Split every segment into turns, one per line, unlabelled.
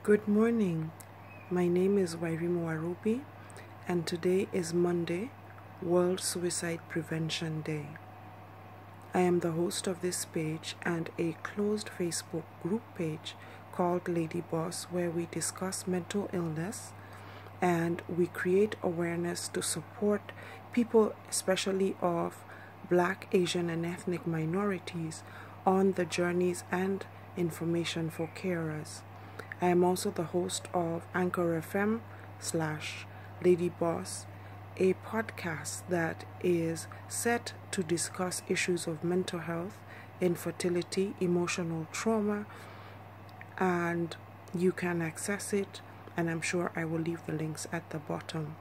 Good morning. My name is Wairimu Warubi, and today is Monday, World Suicide Prevention Day. I am the host of this page and a closed Facebook group page called Lady Boss, where we discuss mental illness and we create awareness to support people, especially of Black, Asian, and ethnic minorities, on the journeys and information for carers. I am also the host of Anchor FM / Lady Boss, a podcast that is set to discuss issues of mental health, infertility, emotional trauma, and you can access it, and I'm sure I will leave the links at the bottom.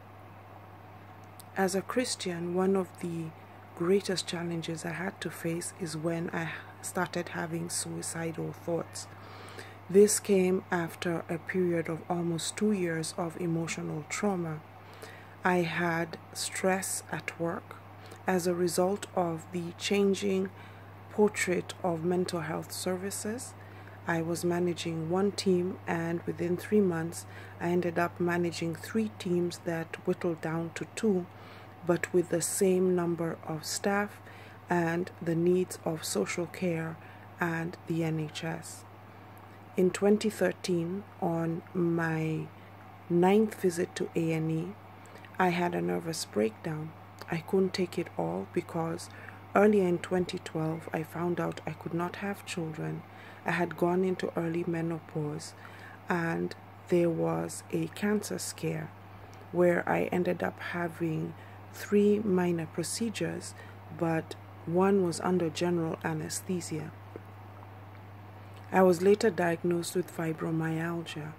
As a Christian, one of the greatest challenges I had to face is when I started having suicidal thoughts. This came after a period of almost 2 years of emotional trauma. I had stress at work as a result of the changing portrait of mental health services. I was managing one team, and within 3 months, I ended up managing 3 teams that whittled down to 2, but with the same number of staff and the needs of social care and the NHS. In 2013, on my 9th visit to A&E, I had a nervous breakdown. I couldn't take it all because earlier in 2012, I found out I could not have children. I had gone into early menopause, and there was a cancer scare where I ended up having 3 minor procedures, but one was under general anesthesia. I was later diagnosed with fibromyalgia.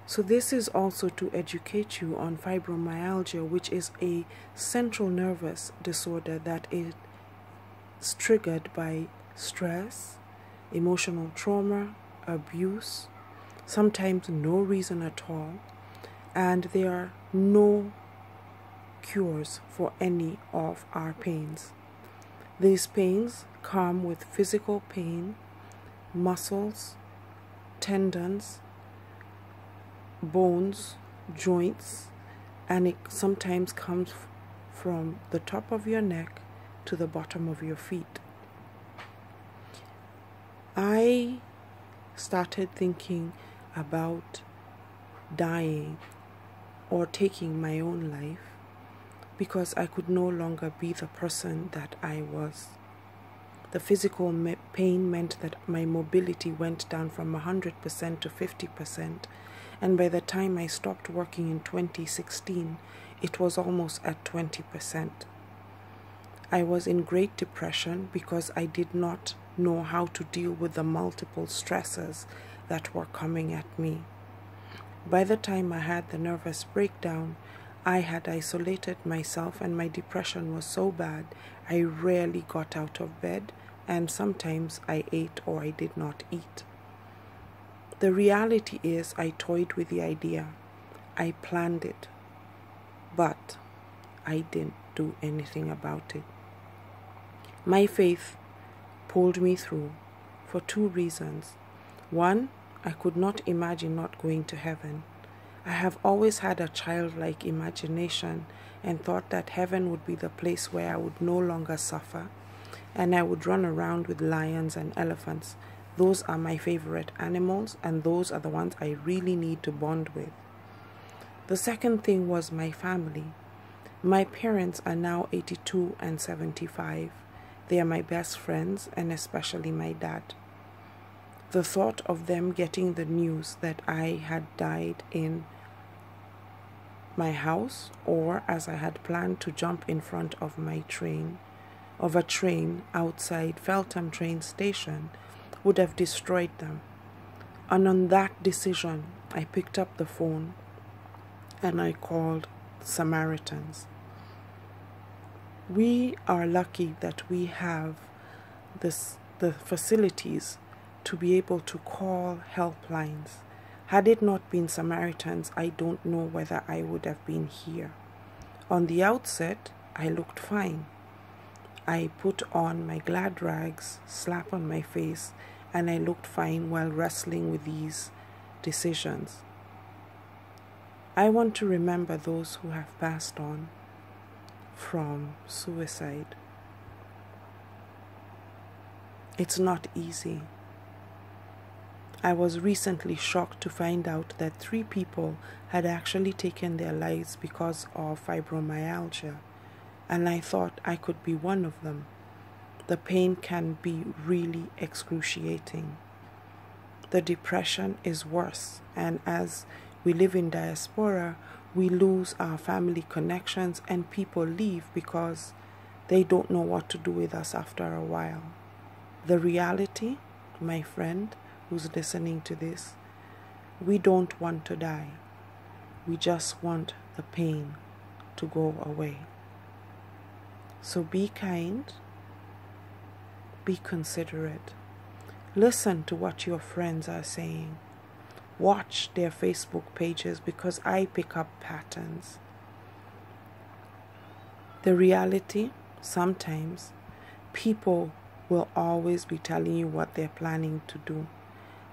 So this is also to educate you on fibromyalgia, which is a central nervous disorder that is triggered by stress, emotional trauma, abuse, sometimes no reason at all, and there are no cures for any of our pains. These pains come with physical pain, muscles, tendons, bones, joints, and it sometimes comes from the top of your neck to the bottom of your feet. I started thinking about dying or taking my own life because I could no longer be the person that I was. The physical pain meant that my mobility went down from 100% to 50%, and by the time I stopped working in 2016, it was almost at 20%. I was in great depression because I did not know how to deal with the multiple stresses that were coming at me. By the time I had the nervous breakdown, I had isolated myself, and my depression was so bad I rarely got out of bed, and sometimes I ate or I did not eat. The reality is I toyed with the idea. I planned it, but I didn't do anything about it. My faith pulled me through for 2 reasons. One, I could not imagine not going to heaven. I have always had a childlike imagination and thought that heaven would be the place where I would no longer suffer, and I would run around with lions and elephants. Those are my favorite animals, and those are the ones I really need to bond with. The second thing was my family. My parents are now 82 and 75. They are my best friends, and especially my dad. The thought of them getting the news that I had died in my house, or as I had planned to jump in front of a train outside Feltham train station, would have destroyed them. And on that decision, I picked up the phone and I called Samaritans. We are lucky that we have the facilities to be able to call helplines. Had it not been Samaritans, I don't know whether I would have been here. On the outset, I looked fine. I put on my glad rags, slap on my face, and I looked fine while wrestling with these decisions. I want to remember those who have passed on from suicide. It's not easy. I was recently shocked to find out that 3 people had actually taken their lives because of fibromyalgia, and I thought I could be one of them. The pain can be really excruciating. The depression is worse, and as we live in diaspora, we lose our family connections and people leave because they don't know what to do with us after a while. The reality, my friend who's listening to this, we don't want to die. We just want the pain to go away. So be kind, be considerate. Listen to what your friends are saying. Watch their Facebook pages because I pick up patterns. The reality, sometimes people will always be telling you what they're planning to do,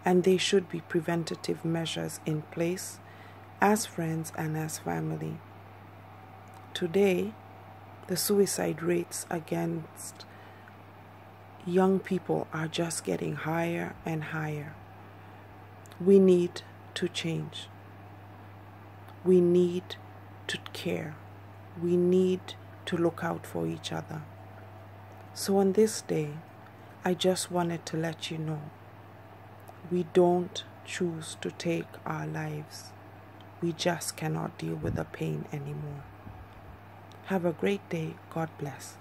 and there should be preventative measures in place as friends and as family. Today, the suicide rates against young people are just getting higher and higher. We need to change. We need to care. We need to look out for each other. So on this day, I just wanted to let you know, we don't choose to take our lives. We just cannot deal with the pain anymore. Have a great day. God bless.